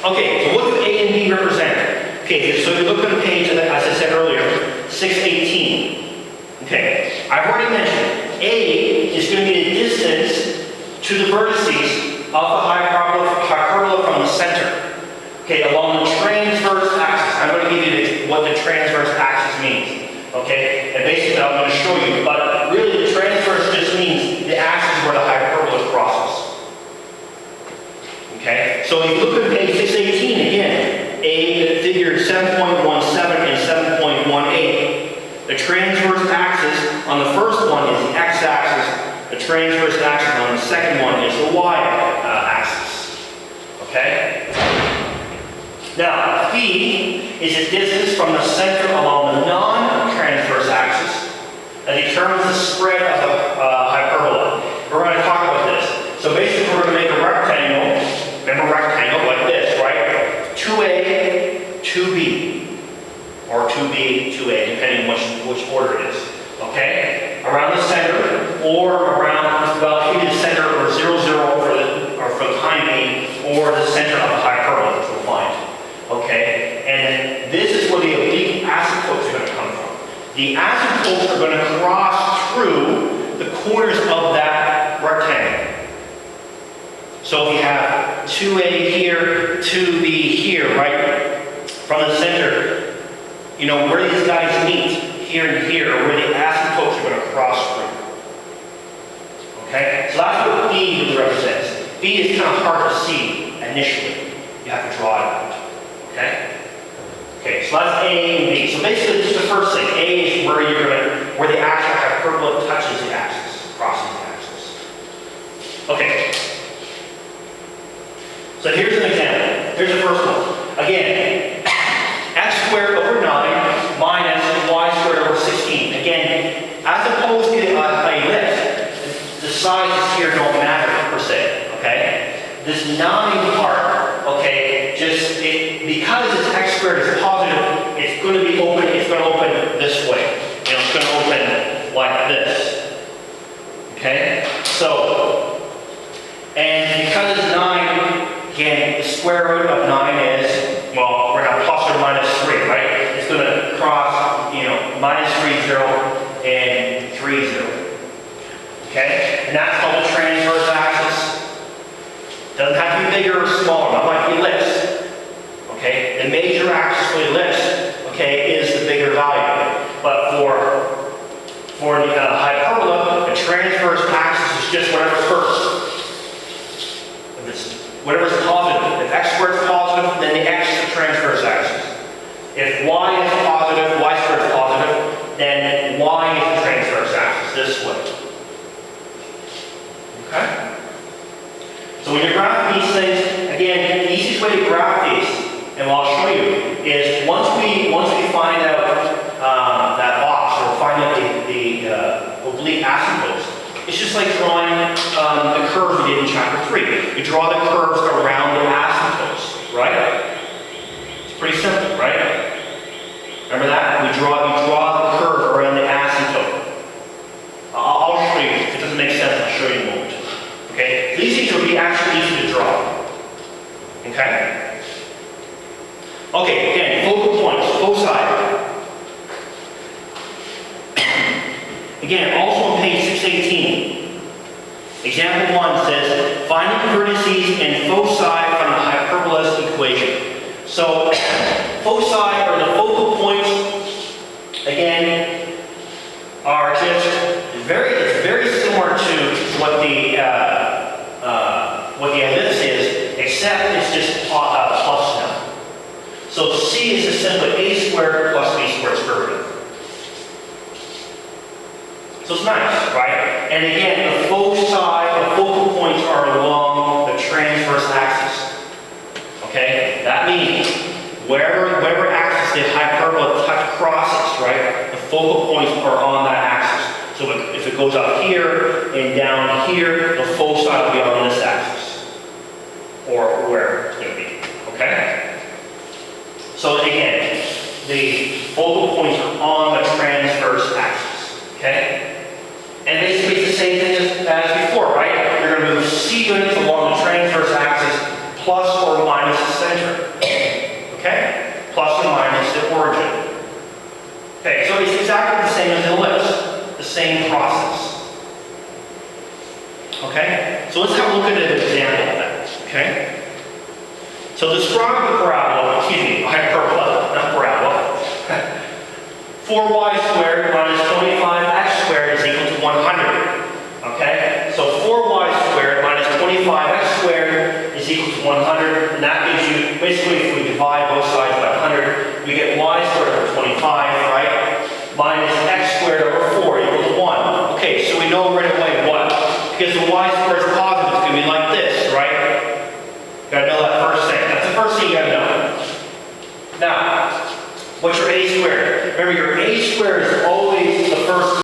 Okay, so what do A and B represent? Okay, so if you look at the page, as I said earlier, 618. Okay, I've already mentioned A is going to be the distance to the vertices of the hyperbola from the center. Okay, along the transverse axis. I'm going to give you what the transverse axis means. Okay, and basically I'm going to show you, but really the transverse just means the axis where the hyperbola crosses. Okay, so if you look at page 618 again, A figure 7.17 and 7.18. The transverse axis on the first one is the x-axis. The transverse axis on the second one is the y-axis. Okay? Now, B is a distance from the center along the non-transverse axis that determines the spread of the hyperbola. We're going to talk about this. So basically we're going to make a rectangle. Remember rectangle like this, right? 2A, 2B, or 2B, 2A, depending which order it is. Okay? Around the center, or around, well, either the center or 0, 0 for the time being, or the center of the hyperbola, which we'll find. Okay? And this is where the oblique asymptotes are going to come from. The asymptotes are going to cross through the corners of that rectangle. So if you have 2A here, 2B here, right? From the center, you know, where these guys meet, here and here, or where the asymptotes are going to cross through. Okay? So that's what B really represents. B is kind of hard to see initially. You have to draw it out. Okay? Okay, so that's A and B. So basically, this is the first thing. A is where you're going to, where the actual hyperbola touches the axis, crosses the axis. Okay. So here's an example. Here's the first one. Again, x squared over 9 minus y squared over 16. Again, as opposed to a list, the sizes here don't matter per se. Okay? This 9 part, okay, because it's x squared is positive, it's going to be open. It's going to open this way. You know, it's going to open like this. Okay? So, and because it's 9. Again, the square root of 9 is, well, we're going to plus or minus 3, right? It's going to cross, you know, minus 3, 0, and 3, 0. Okay? And that's called the transverse axis. Doesn't have to be bigger or smaller. That might be ellipse. Okay? The major axis for the ellipse, okay, is the bigger value. But for the hyperbola, the transverse axis is just whatever's first. Whatever's positive. If x squared is positive, then the x is the transverse axis. If y is positive, y squared is positive, then y is the transverse axis, this way. Okay? So when you're graphing these things, again, the easiest way to graph these, and what I'll show you, is once we find out that box, or find out the oblique asymptotes, it's just like drawing the curves we did in chapter 3. You draw the curves around the asymptotes, right? It's pretty simple, right? Remember that? You draw the curve around the asymptote. I'll show you. If it doesn't make sense, I'll show you in a moment. Okay? These things will be actually easy to draw. Okay? Okay, again, focal points, foci. Again, also on page 618, example 1 says, finding vertices and foci from the hyperbola's equation. So, foci, or the focal points, again, are just it's very similar to what the ellipse is, except it's just plus now. So C is just simply a squared plus b squared square root. So it's nice, right? And again, the foci, the focal points are along the transverse axis. Okay? That means wherever axis the hyperbola crosses, right? The focal points are on that axis. So if it goes up here and down here, the foci will be on this axis. Or where it's going to be. Okay? So again, the focal points are on the transverse axis. Okay? And basically it's the same thing as before, right? You're going to move C units along the transverse axis plus or minus the center. Okay? Plus or minus the origin. Okay, so it's exactly the same as an ellipse. The same process. Okay? So let's have a look at an example of that. Okay? So describe the parabola, hyperbola, not parabola. 4y squared minus 25x squared is equal to 100. Okay? So 4y squared minus 25x squared is equal to 100. And that gives you, basically, if we divide both sides by 100, we get y squared over 25, right? Minus x squared over 4 equals 1. Okay, so we know right away what? Because the y squared is positive, it's going to be like this, right? You got to know that first thing. That's the first thing you got to know. Now, what's your a squared? Remember, your a squared is always the first